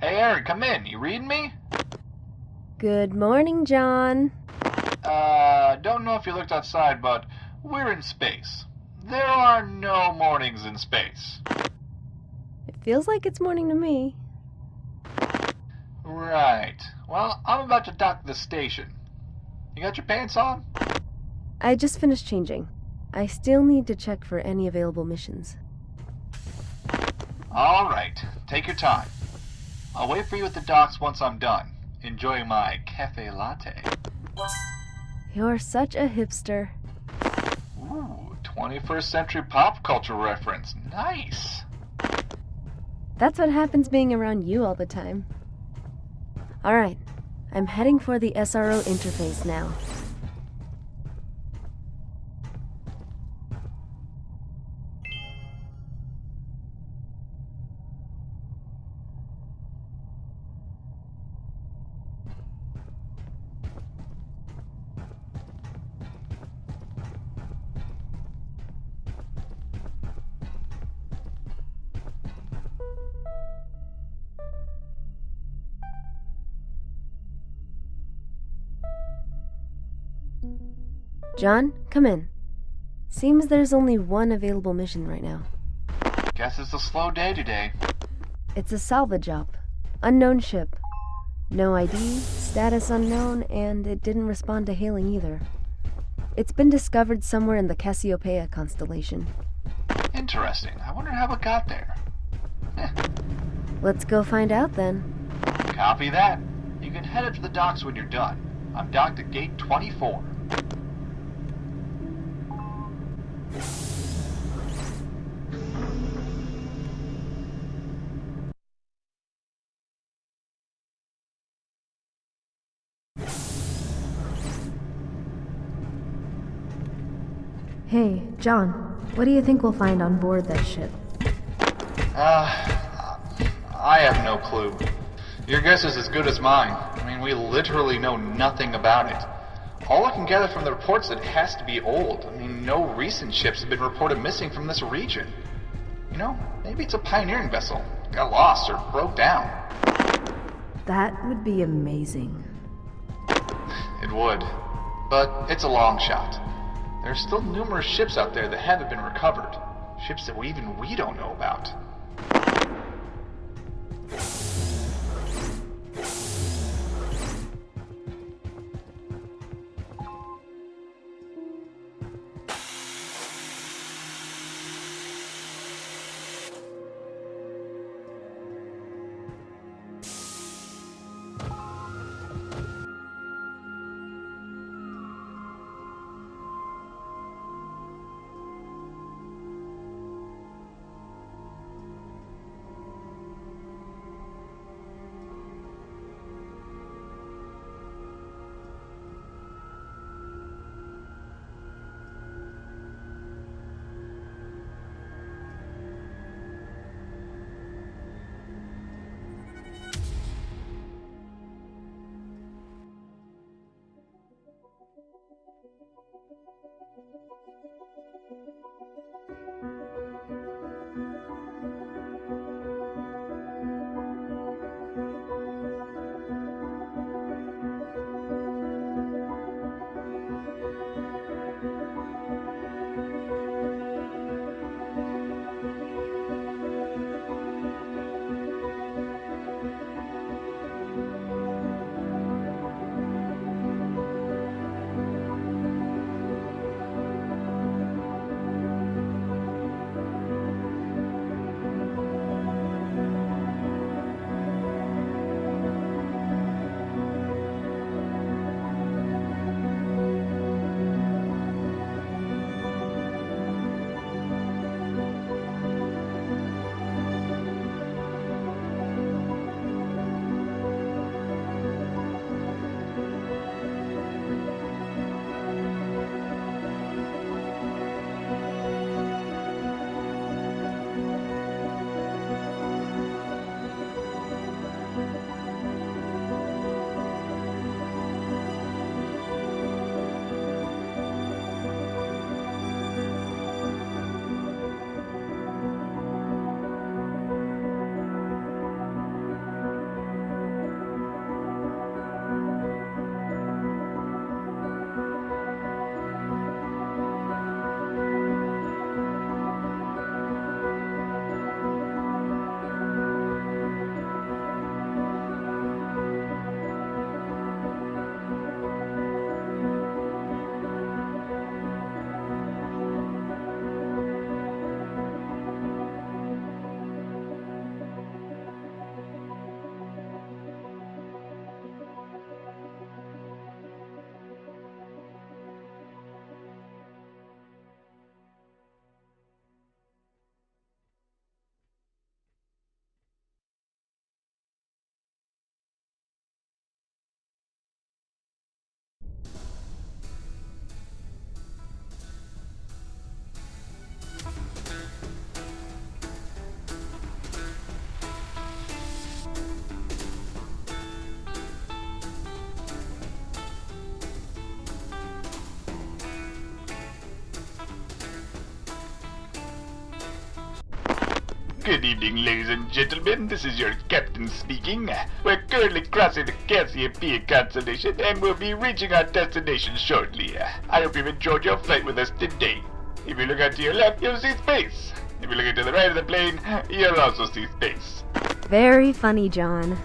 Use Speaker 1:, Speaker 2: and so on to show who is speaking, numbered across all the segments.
Speaker 1: Hey, Aaron, come in. You reading me?
Speaker 2: Good morning, John.
Speaker 1: Don't know if you looked outside, but we're in space. There are no mornings in space.
Speaker 2: It feels like it's morning to me.
Speaker 1: Right. Well, I'm about to dock at the station. You got your pants on?
Speaker 2: I just finished changing. I still need to check for any available missions.
Speaker 1: All right. Take your time. I'll wait for you at the docks once I'm done. Enjoying my cafe latte.
Speaker 2: You're such a hipster.
Speaker 1: Ooh, 21st century pop culture reference. Nice.
Speaker 2: That's what happens being around you all the time. Alright, I'm heading for the SRO interface now. John, come in. Seems there's only one available mission right now.
Speaker 1: Guess it's a slow day today.
Speaker 2: It's a salvage op. Unknown ship. No ID, status unknown, and it didn't respond to hailing either. It's been discovered somewhere in the Cassiopeia constellation.
Speaker 1: Interesting. I wonder how it got there.
Speaker 2: Let's go find out then.
Speaker 1: Copy that. You can head up to the docks when you're done. I'm docked at gate 24.
Speaker 2: Hey, John, what do you think we'll find on board that ship?
Speaker 1: I have no clue. Your guess is as good as mine. I mean, we literally know nothing about it. All I can gather from the reports is that it has to be old. I mean, no recent ships have been reported missing from this region. You know, maybe it's a pioneering vessel. Got lost or broke down.
Speaker 2: That would be amazing.
Speaker 1: It would. But it's a long shot. There are still numerous ships out there that haven't been recovered. Ships that we don't know about. Good evening, ladies and gentlemen. This is your captain speaking. We're currently crossing the Cassiopeia constellation and will be reaching our destination shortly. I hope you've enjoyed your flight with us today. If you look out to your left, you'll see space. If you look to the right of the plane, you'll also see space.
Speaker 2: Very funny, John.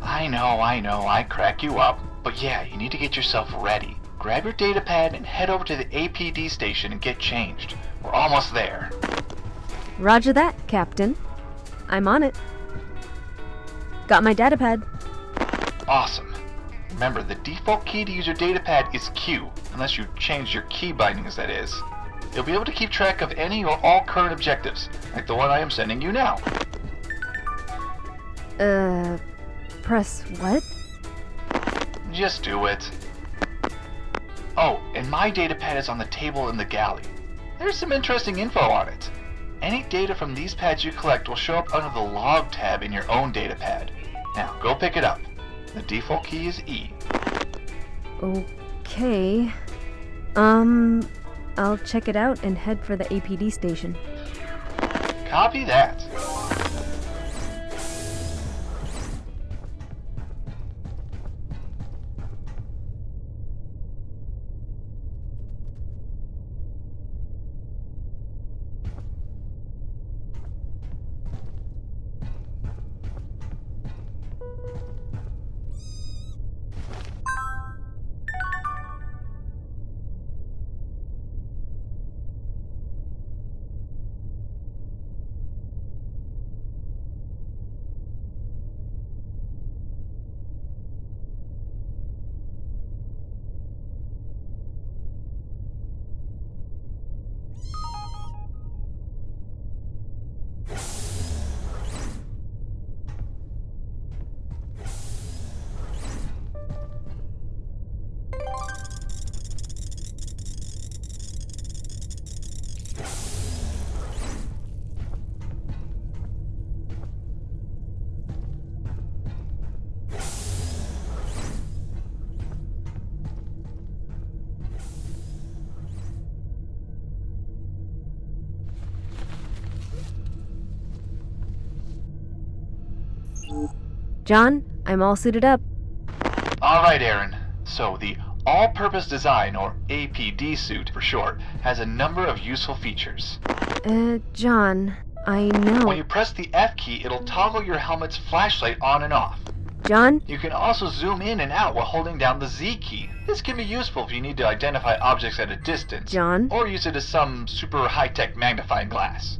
Speaker 1: I know, I crack you up. But yeah, you need to get yourself ready. Grab your data pad and head over to the APD station and get changed. We're almost there.
Speaker 2: Roger that, Captain. I'm on it. Got my datapad.
Speaker 1: Awesome. Remember, the default key to use your datapad is Q, unless you change your key bindings, that is. You'll be able to keep track of any or all current objectives, like the one I am sending you now.
Speaker 2: Press what?
Speaker 1: Just do it. Oh, and my datapad is on the table in the galley. There's some interesting info on it. Any data from these pads you collect will show up under the log tab in your own datapad. Now, go pick it up. The default key is E.
Speaker 2: Okay. I'll check it out and head for the APD station.
Speaker 1: Copy that.
Speaker 2: John, I'm all suited up.
Speaker 1: Alright, Aaron. So, the All-Purpose Design, or APD suit for short, has a number of useful features.
Speaker 2: John, I know.
Speaker 1: When you press the F key, it'll toggle your helmet's flashlight on and off.
Speaker 2: John?
Speaker 1: You can also zoom in and out while holding down the Z key. This can be useful if you need to identify objects at a distance.
Speaker 2: John?
Speaker 1: Or use it as some super high-tech magnifying glass.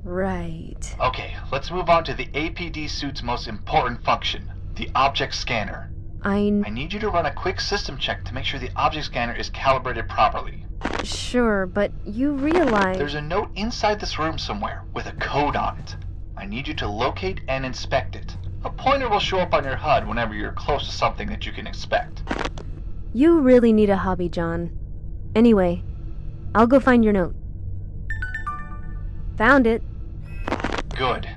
Speaker 2: Right.
Speaker 1: Okay, let's move on to the APD suit's most important function, the object scanner. I need you to run a quick system check to make sure the object scanner is calibrated properly.
Speaker 2: Sure, but you realize...
Speaker 1: There's a note inside this room somewhere with a code on it. I need you to locate and inspect it. A pointer will show up on your HUD whenever you're close to something that you can expect.
Speaker 2: You really need a hobby, John. Anyway, I'll go find your note. Found it.
Speaker 1: Good.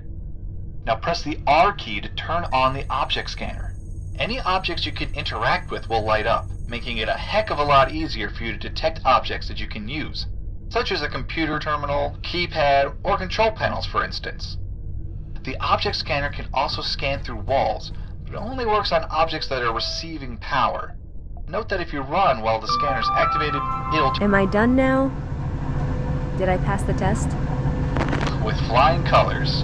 Speaker 1: Now press the R key to turn on the object scanner. Any objects you can interact with will light up, making it a heck of a lot easier for you to detect objects that you can use, such as a computer terminal, keypad, or control panels, for instance. The object scanner can also scan through walls, but it only works on objects that are receiving power. Note that if you run while the scanner is activated, it'll...
Speaker 2: Am I done now? Did I pass the test?
Speaker 1: With flying colors.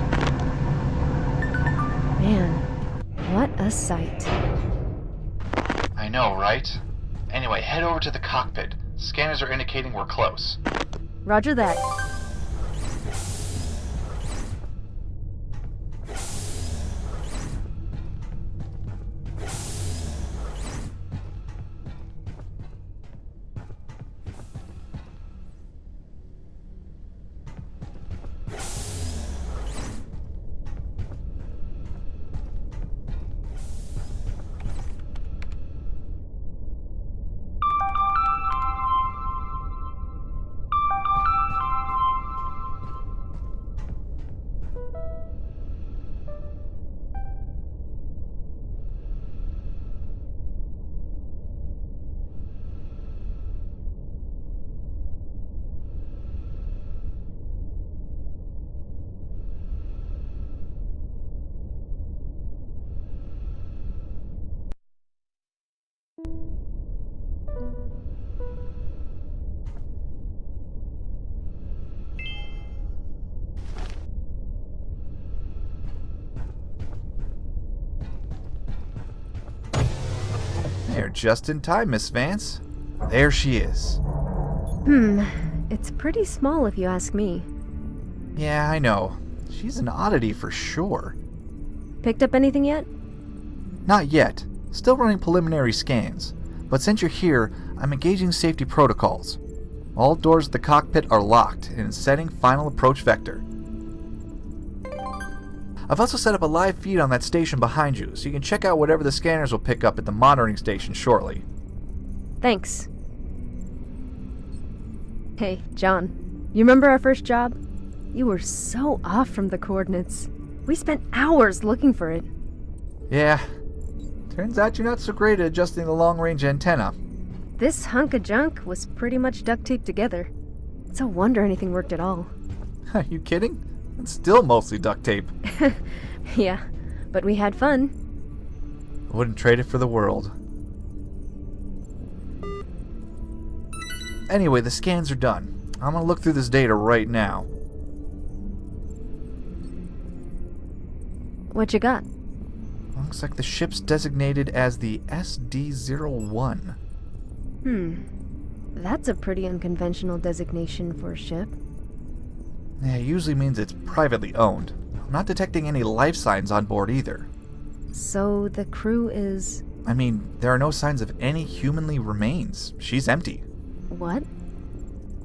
Speaker 2: Man, what a sight.
Speaker 1: I know, right? Anyway, head over to the cockpit. Scanners are indicating we're close.
Speaker 2: Roger that.
Speaker 3: You're just in time, Miss Vance. There she is.
Speaker 2: It's pretty small if you ask me.
Speaker 3: Yeah, I know. She's an oddity for sure.
Speaker 2: Picked up anything yet?
Speaker 3: Not yet. Still running preliminary scans. But since you're here, I'm engaging safety protocols. All doors of the cockpit are locked and setting final approach vector. I've also set up a live feed on that station behind you, so you can check out whatever the scanners will pick up at the monitoring station shortly.
Speaker 2: Thanks. Hey, John. You remember our first job? You were so off from the coordinates. We spent hours looking for it.
Speaker 3: Yeah. Turns out you're not so great at adjusting the long-range antenna.
Speaker 2: This hunk of junk was pretty much duct taped together. It's a wonder anything worked at all.
Speaker 3: Are you kidding? It's still mostly duct tape.
Speaker 2: Yeah, but we had fun.
Speaker 3: I wouldn't trade it for the world. Anyway, the scans are done. I'm gonna look through this data right now.
Speaker 2: What you got?
Speaker 3: Looks like the ship's designated as the SD-01.
Speaker 2: That's a pretty unconventional designation for a ship.
Speaker 3: Yeah, it usually means it's privately owned. I'm not detecting any life signs on board either.
Speaker 2: So the crew is...
Speaker 3: I mean, there are no signs of any humanly remains. She's empty.
Speaker 2: What?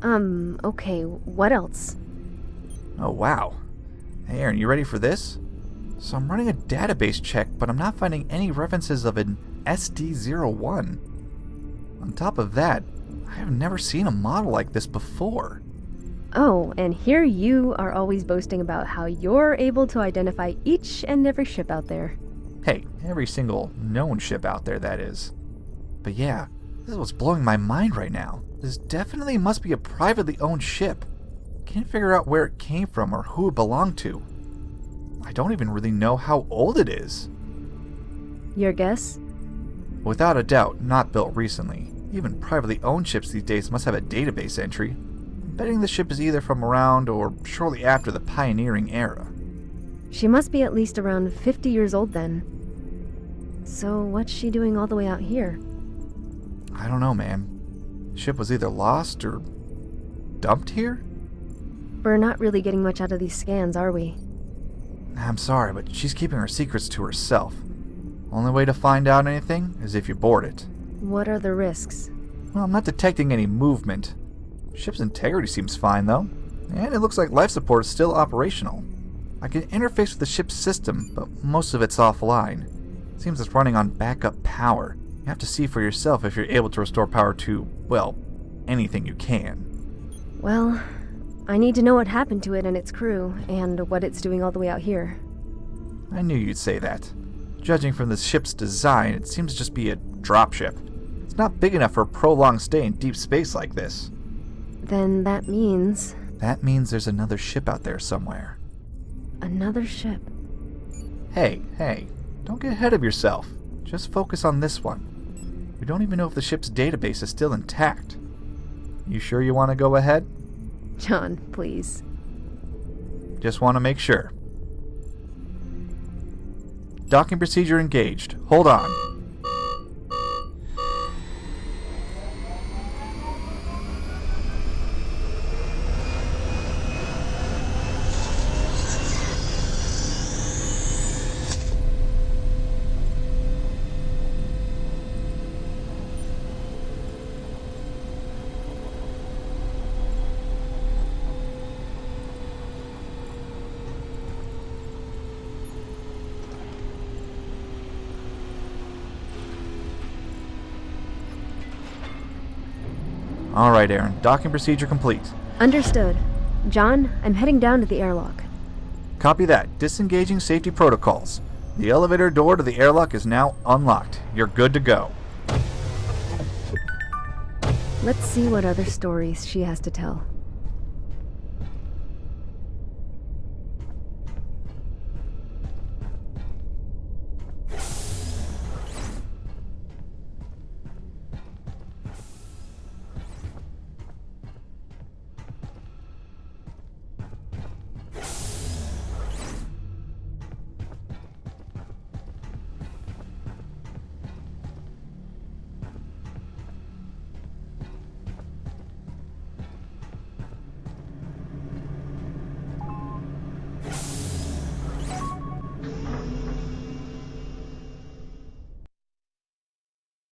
Speaker 2: Okay, what else?
Speaker 3: Oh, wow. Hey, Aaron, you ready for this? So I'm running a database check, but I'm not finding any references of an SD-01. On top of that, I have never seen a model like this before.
Speaker 2: Oh, and here you are always boasting about how you're able to identify each and every ship out there.
Speaker 3: Hey, every single known ship out there, that is. But yeah, this is what's blowing my mind right now. This definitely must be a privately owned ship. Can't figure out where it came from or who it belonged to. I don't even really know how old it is.
Speaker 2: Your guess?
Speaker 3: Without a doubt, not built recently. Even privately owned ships these days must have a database entry. I'm betting the ship is either from around or shortly after the pioneering era.
Speaker 2: She must be at least around 50 years old then. So what's she doing all the way out here?
Speaker 3: I don't know, man. The ship was either lost or dumped here?
Speaker 2: We're not really getting much out of these scans, are we?
Speaker 3: I'm sorry, but she's keeping her secrets to herself. Only way to find out anything is if you board it.
Speaker 2: What are the risks?
Speaker 3: Well, I'm not detecting any movement. Ship's integrity seems fine, though. And it looks like life support is still operational. I can interface with the ship's system, but most of it's offline. It seems it's running on backup power. You have to see for yourself if you're able to restore power to, well, anything you can.
Speaker 2: Well, I need to know what happened to it and its crew, and what it's doing all the way out here.
Speaker 3: I knew you'd say that. Judging from the ship's design, it seems to just be a dropship. It's not big enough for a prolonged stay in deep space like this.
Speaker 2: Then that means...
Speaker 3: That means there's another ship out there somewhere.
Speaker 2: Another ship.
Speaker 3: Hey, don't get ahead of yourself. Just focus on this one. We don't even know if the ship's database is still intact. You sure you want to go ahead?
Speaker 2: John, please.
Speaker 3: Just want to make sure. Docking procedure engaged. Hold on. All right, Aaron. Docking procedure complete.
Speaker 2: Understood. John, I'm heading down to the airlock.
Speaker 3: Copy that. Disengaging safety protocols. The elevator door to the airlock is now unlocked. You're good to go.
Speaker 2: Let's see what other stories she has to tell.